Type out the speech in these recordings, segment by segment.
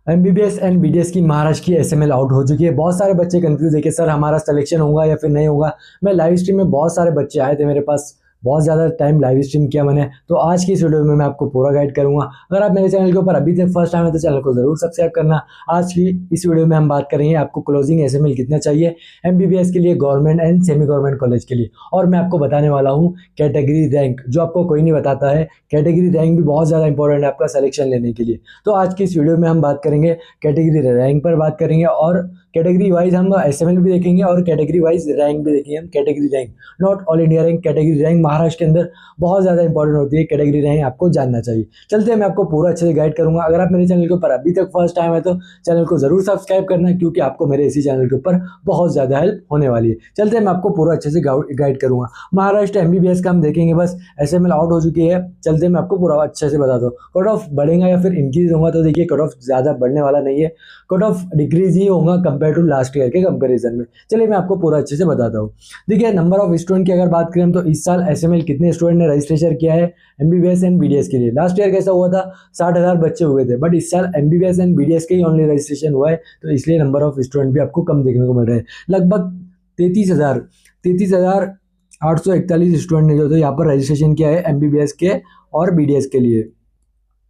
MBBS and BDS की महाराष्ट्र की SML out हो चुकी है। बहुत सारे बच्चे कंफ्यूज है कि सर हमारा सिलेक्शन होगा या फिर नहीं होगा। मैं लाइव स्ट्रीम में बहुत सारे बच्चे आए थे मेरे पास, बहुत ज़्यादा टाइम लाइव स्ट्रीम किया मैंने। तो आज की इस वीडियो में मैं आपको पूरा गाइड करूंगा। अगर आप मेरे चैनल के ऊपर अभी तक फर्स्ट टाइम है तो चैनल को जरूर सब्सक्राइब करना। आज की इस वीडियो में हम बात करेंगे आपको क्लोजिंग एसएमएल कितना चाहिए एमबीबीएस के लिए, government and semi government college के लिए। और मैं आपको बताने वाला हूँ कैटेगरी रैंक, जो आपको कोई नहीं बताता है। कैटेगरी रैंक भी बहुत ज़्यादा इंपॉर्टेंट है आपका सिलेक्शन लेने के लिए। तो आज की इस वीडियो में हम बात करेंगे कैटेगरी रैंक पर बात करेंगे, और कैटेगरी वाइज हम एसएमएल भी देखेंगे और कैटेगरी वाइज रैंक भी देखेंगे। हम category rank, not all India rank, category rank Maharashtra के अंदर बहुत ज़्यादा इंपॉर्टेंट होती है। कैटेगरी रैंक आपको जानना चाहिए। चलते हैं, मैं आपको पूरा अच्छे से गाइड करूंगा। अगर आप मेरे चैनल के ऊपर अभी तक फर्स्ट टाइम है तो चैनल को जरूर सब्सक्राइब करना, क्योंकि आपको मेरे इसी चैनल के ऊपर बहुत ज़्यादा हेल्प होने वाली है। चलते हैं, मैं आपको पूरा अच्छे से गाइड करूंगा। महाराष्ट्र एमबीबीएस का हम देखेंगे, बस एसएमएल आउट हो चुकी है। चलते हैं, मैं आपको पूरा अच्छे से बता दूँ। कट ऑफ बढ़ेगा या फिर इंक्रीज होगा, तो देखिए कट ऑफ ज़्यादा बढ़ने वाला नहीं है, कट ऑफ डिक्रीज ही होगा कंपेयर टू लास्ट ईयर के कंपैरिजन में। चलिए मैं आपको पूरा अच्छे से बताता हूँ। देखिए नंबर ऑफ स्टूडेंट की अगर बात करें तो इस साल एसएमएल कितने स्टूडेंट ने रजिस्ट्रेशन किया है एमबीबीएस एंड बीडीएस के लिए। लास्ट ईयर कैसा हुआ था, 60,000 बच्चे हुए थे, बट इस साल एमबीबीएस एंड बीडीएस के ही ओनली रजिस्ट्रेशन हुआ है, तो इसलिए नंबर ऑफ स्टूडेंट भी आपको कम देखने को मिल रहे हैं। लगभग 33,841 स्टूडेंट ने जो यहाँ पर रजिस्ट्रेशन किया है एमबीबीएस के और बीडीएस के लिए,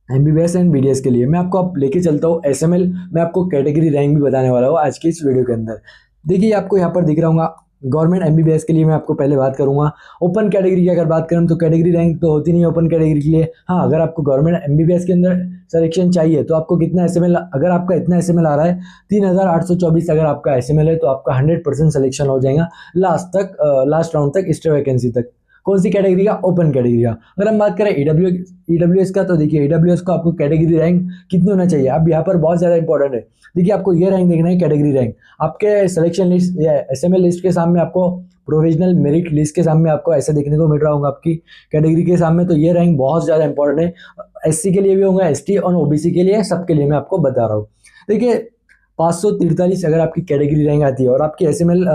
एमबीबीएस एंड बीडीएस के लिए। मैं आपको अब लेके चलता हूँ एसएमएल, मैं आपको कैटेगरी रैंक भी बताने वाला हूँ आज की इस वीडियो के अंदर। देखिए आपको यहाँ पर दिख रहा होगा गवर्नमेंट एमबीबीएस के लिए मैं आपको पहले बात करूंगा। ओपन कैटेगरी की अगर बात करें तो कैटेगरी रैंक तो होती नहीं है ओपन कैटेगरी के लिए। हाँ, अगर आपको गवर्नमेंट एमबीबीएस के अंदर सिलेक्शन चाहिए तो आपको कितना एसएमएल, अगर आपका इतना एसएमएल आ रहा है 3,824 अगर आपका एसएमएल है तो आपका 100% सिलेक्शन हो जाएगा लास्ट राउंड तक, एक्स्ट्रा वैकेंसी तक। कौन सी कैटेगरी का, ओपन कैटेगरी का। अगर हम बात करें ईडब्ल्यूएस का, तो देखिए ईडब्ल्यूएस को आपको कैटेगरी रैंक कितनी होना चाहिए। अब यहाँ पर बहुत ज़्यादा इंपॉर्टेंट है। देखिए आपको ये रैंक देखना है, कैटेगरी रैंक। आपके सिलेक्शन लिस्ट या एसएमएल लिस्ट के सामने आपको, प्रोविजनल मेरिट लिस्ट के सामने आपको ऐसे देखने को मिल रहा होगा आपकी कैटेगरी के सामने, तो ये रैंक बहुत ज़्यादा इंपॉर्टेंट है। एससी के लिए भी होगा, एसटी और ओबीसी के लिए, सबके लिए मैं आपको बता रहा हूँ। देखिए 543 अगर आपकी कैटेगरी रैंक आती है और आपकी एसएमएल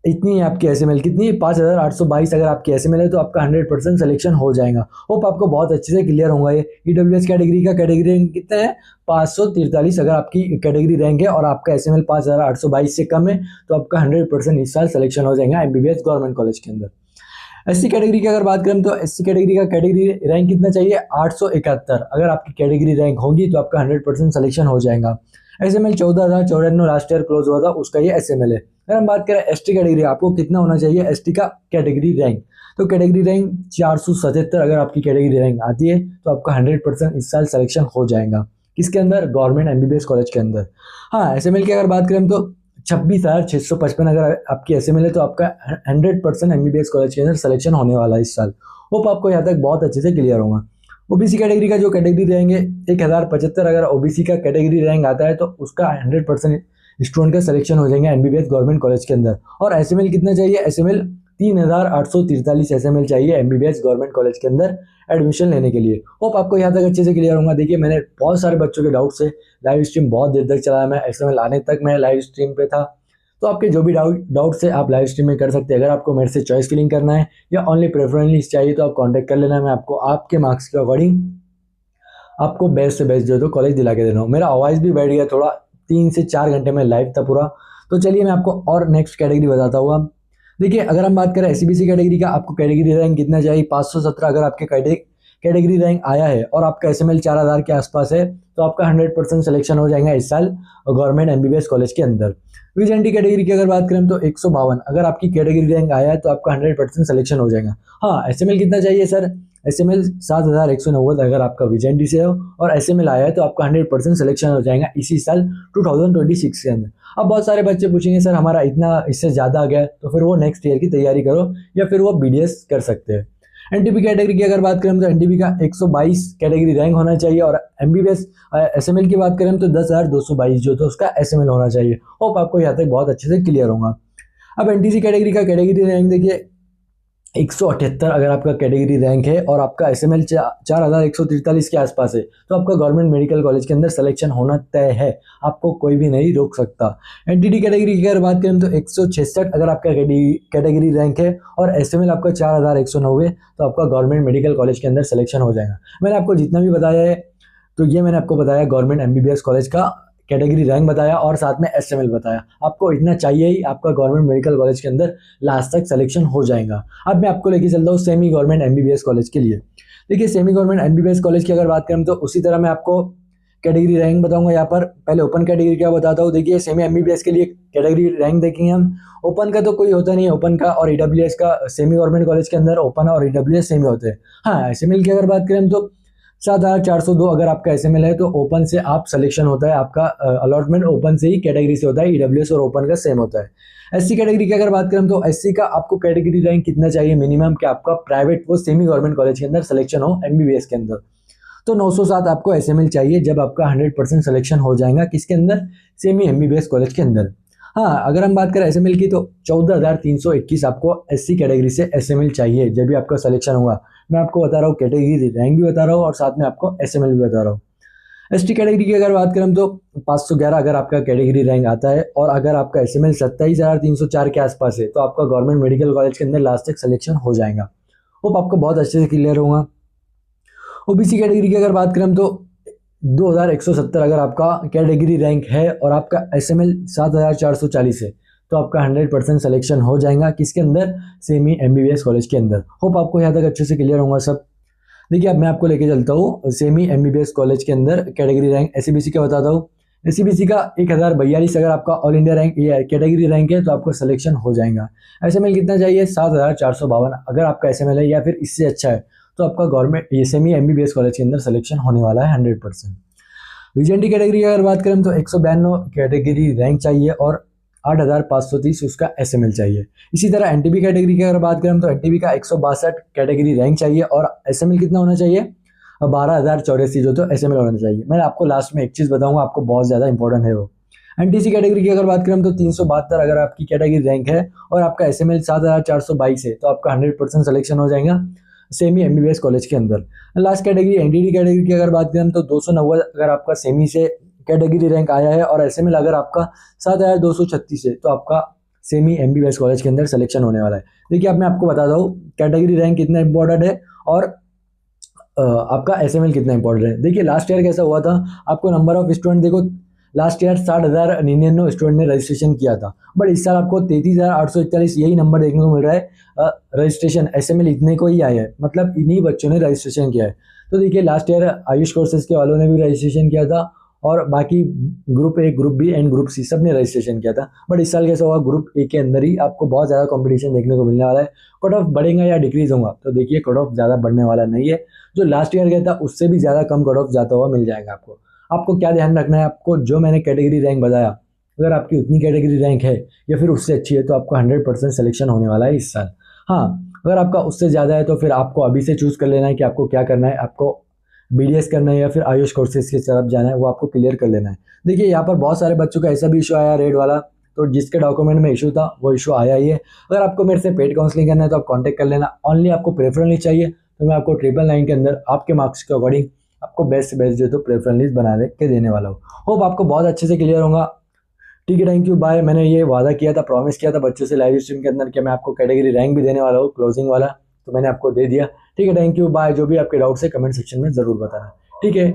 इतनी है, आपकी एसएमएल कितनी, 5,822 अगर आपकी एसएमएल है तो आपका 100% सिलेक्शन हो जाएगा। होप आपको बहुत अच्छे से क्लियर होगा। ये ईडब्ल्यूएस कैटेगरी का कैटेगरी रैंक कितना है, 543 अगर आपकी कैटेगरी रैंक है और आपका एसएमएल 5,822 से कम है तो आपका 100% इस साल सिलेक्शन हो जाएगा एमबीबीएस गवर्नमेंट कॉलेज के अंदर। एससी कैटेगरी की अगर बात करें तो एससी कैटेगरी का कैटेगरी रैंक कितना चाहिए, 871 अगर आपकी कैटेगरी रैंक होगी तो आपका 100% सिलेक्शन हो जाएगा। एसएमएल 14,094 लास्ट ईयर क्लोज हुआ था, उसका ये एसएमएल है। अगर हम बात करें एसटी कैटेगरी, आपको कितना होना चाहिए एसटी का कैटेगरी रैंक, तो कैटेगरी रैंक 477 अगर आपकी कैटेगरी रैंक आती है तो आपका 100% इस साल सिलेक्शन हो जाएगा। किसके अंदर, गवर्नमेंट एमबीबीएस कॉलेज के अंदर। हाँ, एसएमएल की अगर बात करें तो 26,655 अगर आपकी एसएमएल है तो आपका 100% एमबीबीएस कॉलेज के अंदर सिलेक्शन होने वाला है इस साल। होप आपको यहाँ तक बहुत अच्छे से क्लियर होगा। ओबीसी कैटेगरी का जो कैटेगरी रैंक है 1,075 अगर ओबीसी का कैटेगरी रैंक आता है तो उसका 100% स्टूडेंट का सिलेक्शन हो जाएगा एमबीबीएस गवर्नमेंट कॉलेज के अंदर। और एसएमएल कितना चाहिए, एसएमएल 3,843 एसएमएल चाहिए एमबीबीएस गवर्नमेंट कॉलेज के अंदर एडमिशन लेने के लिए। होप आपको यहाँ तक अच्छे से क्लियर होगा। देखिए मैंने बहुत सारे बच्चों के डाउट से लाइव स्ट्रीम बहुत देर तक चलाया, मैं एसएमएल आने तक मैं लाइव स्ट्रीम पे था। तो आपके जो भी डाउट से आप लाइव स्ट्रीम में कर सकते हैं। अगर आपको मेरे से चॉइस फिलिंग करना है या ओनली प्रेफरेंस लिस्ट चाहिए तो आप कांटेक्ट कर लेना। मैं आपको आपके मार्क्स के अकॉर्डिंग आपको बेस्ट से बेस्ट जो है तो कॉलेज दिला के दे रहा हूँ। मेरा आवाज़ भी बैठ गया थोड़ा, 3 से 4 घंटे में लाइव था पूरा। तो चलिए मैं आपको और नेक्स्ट कैटेगरी बताता हूँ। अब देखिए अगर हम बात करें एससीबीसी कैटेगरी का, आपको कैटेगरी रैंक कितना चाहिए, 517 अगर आपके कैटेगरी रैंक आया है और आपका एसएमएल 4,000 के आसपास है तो आपका 100% सिलेक्शन हो जाएगा इस साल गवर्नमेंट एमबीबीएस कॉलेज के अंदर। विजेंटी कैटेगरी की अगर बात करें तो 152 अगर आपकी कैटेगरी रैंक आया है तो आपका 100% सिलेक्शन हो जाएगा। हाँ, एसएमएल कितना चाहिए सर, एसएमएल 7,190 अगर आपका विजेंटी से हो और एसएमएल आया है तो आपका 100% सिलेक्शन हो जाएगा इसी साल 2026 के अंदर। अब बहुत सारे बच्चे पूछेंगे सर हमारा इतना इससे ज़्यादा आ गया, तो फिर वो नेक्स्ट ईयर की तैयारी करो या फिर वो बीडीएस कर सकते हैं। एनटीपी कैटेगरी की अगर बात करें तो एनटीपी का 122 कैटेगरी रैंक होना चाहिए और एमबीबीएस एसएमएल की बात करें तो 10,222 जो था उसका एसएमएल होना चाहिए। होप आपको यहाँ तक बहुत अच्छे से क्लियर होगा। अब एनटीसी कैटेगरी का कैटेगरी रैंक देखिए 178 अगर आपका कैटेगरी रैंक है और आपका एसएमएल 4,143 के आसपास है तो आपका गवर्नमेंट मेडिकल कॉलेज के अंदर सिलेक्शन होना तय है, आपको कोई भी नहीं रोक सकता। एनटीटी कैटेगरी की अगर बात करें तो 166 अगर आपका कैटेगरी रैंक है और एसएमएल आपका 4,190 तो आपका गवर्नमेंट मेडिकल कॉलेज के अंदर सिलेक्शन हो जाएगा। मैंने आपको जितना भी बताया है तो ये मैंने आपको बताया गवर्नमेंट एमबीबीएस कॉलेज का कैटेगरी रैंक बताया और साथ में एसएमएल बताया। आपको इतना चाहिए ही, आपका गवर्नमेंट मेडिकल कॉलेज के अंदर लास्ट तक सिलेक्शन हो जाएगा। अब मैं आपको लेके चलता हूँ सेमी गवर्नमेंट एमबीबीएस कॉलेज के लिए। देखिए सेमी गवर्नमेंट एमबीबीएस कॉलेज की अगर बात करें तो उसी तरह मैं आपको कैटेगरी रैंक बताऊंगा। यहाँ पर पहले ओपन कैटेगरी क्या बताता हूँ। देखिए सेमी एमबीबीएस के लिए कैटेगरी रैंक देखेंगे हम। ओपन का तो कोई होता नहीं है, ओपन का और ईडब्ल्यूएस का सेमी गवर्नमेंट कॉलेज के अंदर ओपन और ईडब्ल्यूएस सेमी होते हैं। हाँ एसएमएल की अगर बात करें तो 7,402 अगर आपका एसएमएल है तो ओपन से आप सिलेक्शन होता है, आपका अलॉटमेंट ओपन से ही कैटेगरी से होता है। ईडब्ल्यूएस और ओपन का सेम होता है। एससी कैटेगरी की अगर बात करें तो एससी का आपको कैटेगरी रैंक कितना चाहिए मिनिमम कि आपका प्राइवेट वो सेमी गवर्नमेंट कॉलेज के अंदर सिलेक्शन हो एमबीबीएस के अंदर, तो 907 आपको एसएमएल चाहिए जब आपका 100% सिलेक्शन हो जाएगा किसके अंदर, सेमी एमबीबीएस कॉलेज के अंदर। हाँ अगर हम बात करें एसएमएल की तो 14,321 आपको एससी कैटेगरी से एसएमएल चाहिए जब भी आपका सिलेक्शन होगा। मैं आपको बता रहा हूँ कैटेगरी रैंक भी बता रहा हूँ और साथ में आपको एसएमएल भी बता रहा हूँ। एसटी कैटेगरी की अगर बात करें तो 511 अगर आपका कैटेगरी रैंक आता है और अगर आपका एसएमएल 27,304 के आसपास है तो आपका गवर्नमेंट मेडिकल कॉलेज के अंदर लास्ट तक सिलेक्शन हो जाएगा। होप आपको बहुत अच्छे से क्लियर होगा। ओबीसी कैटेगरी की अगर बात करें तो 2,170 अगर आपका कैटेगरी रैंक है और आपका एसएमएल 7,440 है तो आपका 100% सिलेक्शन हो जाएगा किसके अंदर, सेमी एमबीबीएस कॉलेज के अंदर। होप आपको यहाँ तक अच्छे से क्लियर होगा सब। देखिए अब मैं आपको लेके चलता हूँ सेमी एमबीबीएस कॉलेज के अंदर कैटेगरी रैंक एससीबीसी का बताता हूँ। एससीबीसी का 1042 अगर आपका ऑल इंडिया रैंक या कैटेगरी रैंक है तो आपको सिलेक्शन हो जाएगा। एसएमएल कितना चाहिए, 7,452 अगर आपका एसएमएल है या फिर इससे अच्छा है तो आपका गवर्नमेंट ये सेमी एमबीबीएस कॉलेज के अंदर सिलेक्शन होने वाला है 100%। वीजेंटी कैटेगरी की अगर बात करें तो 192 कैटेगरी रैंक चाहिए और 8,530 उसका एसएमएल चाहिए। इसी तरह एनटीबी कैटेगरी की अगर बात करें तो एनटीबी का 162 कैटेगरी रैंक चाहिए और एसएमएल कितना होना चाहिए, 12,084 जो तो एसएमएल होना चाहिए। मैं आपको लास्ट में एक चीज़ बताऊंगा, आपको बहुत ज़्यादा इंपॉर्टेंट है वो। एनटीसी कैटेगरी की अगर बात करें तो 372 अगर आपकी कैटेगरी रैंक है और आपका एसएमएल 7,422 है तो आपका 100% सिलेक्शन हो जाएगा सेमी एमबीबीएस कॉलेज के अंदर। लास्ट कैटेगरी एनटीडी कैटेगरी की अगर बात करें तो 290 अगर आपका सेमी से कैटेगरी रैंक आया है और एसएमएल अगर आपका 7,236 है तो आपका सेमी एमबीबीएस कॉलेज के अंदर सिलेक्शन होने वाला है। देखिए अब मैं आपको बताता हूँ कैटेगरी रैंक कितना इंपॉर्टेंट है और आपका एसएमएल कितना इंपॉर्टेंट है। देखिए लास्ट ईयर कैसा हुआ था, आपको नंबर ऑफ स्टूडेंट देखो लास्ट ईयर 60,099 स्टूडेंट ने रजिस्ट्रेशन किया था, बट इस साल आपको 33,841 यही नंबर देखने को मिल रहा है। रजिस्ट्रेशन एसएमएल इतने को ही आया है, मतलब इन्हीं बच्चों ने रजिस्ट्रेशन किया है। तो देखिए लास्ट ईयर आयुष कोर्सेज के वालों ने भी रजिस्ट्रेशन किया था और बाकी group A, group B and group C सब ने रजिस्ट्रेशन किया था, बट इस साल कैसा हुआ, ग्रुप ए के अंदर ही आपको बहुत ज़्यादा कंपटीशन देखने को मिलने वाला है। कट ऑफ बढ़ेगा या डिक्रीज होगा, तो देखिए कट ऑफ ज़्यादा बढ़ने वाला नहीं है। जो लास्ट ईयर गया था उससे भी ज़्यादा कम कट ऑफ जाता हुआ मिल जाएगा आपको। आपको क्या ध्यान रखना है, आपको जो मैंने कैटेगरी रैंक बताया अगर आपकी उतनी कैटेगरी रैंक है या फिर उससे अच्छी है तो आपको 100% सिलेक्शन होने वाला है इस साल। हाँ अगर आपका उससे ज़्यादा है तो फिर आपको अभी से चूज़ कर लेना है कि आपको क्या करना है, आपको बीडीएस करना है या फिर आयुष कोर्सेज की तरफ जाना है, वो आपको क्लियर कर लेना है। देखिए यहाँ पर बहुत सारे बच्चों का ऐसा भी इशू आया रेड वाला, तो जिसके डॉक्यूमेंट में इशू था वो इशू आया ही है। अगर आपको मेरे से पेड काउंसलिंग करना है तो आप कांटेक्ट कर लेना। ऑनली आपको प्रेफरेंस लिस्ट चाहिए तो मैं आपको 999 के अंदर आपके मार्क्स के अकॉर्डिंग आपको बेस्ट से बेस्ट जो तो प्रेफरेंस लिस्ट बना के देने वाला हूँ। होप आपको बहुत अच्छे से क्लियर होगा। ठीक है, थैंक यू, बाय। मैंने ये वादा किया था, प्रॉमिस किया था बच्चों से लाइव स्ट्रीम के अंदर कि मैं आपको कैटेगरी रैंक भी देने वाला हूँ क्लोजिंग वाला, तो मैंने आपको दे दिया। ठीक है, थैंक यू, बाय। जो भी आपके डाउट्स है कमेंट सेक्शन में ज़रूर बताना। ठीक है।